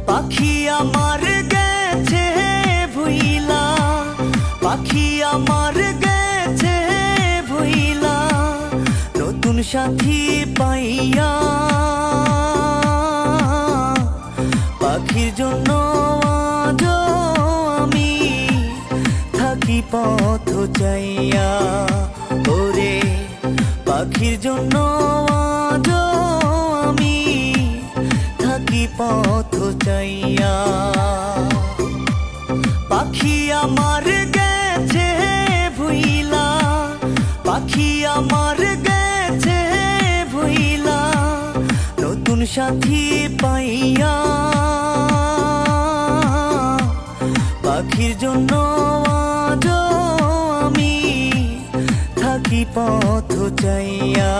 পাখি আমার গেছে ভুইলা, পাখি আমার গেছে ভুইলা, নতুন সাথী পাইয়া। পাখির জন্য আজও আমি থাকি পথ চাইয়া। ওরে পাখির জন্য আজও আমি থাকি পথ চাইয়া। পাখি আমার গেছে ভুইলা, পাখি আমার গেছে ভুইলা, নতুন সাথী পাইয়া। পাখির জন্য আজও আমি থাকি পথ চাইয়া।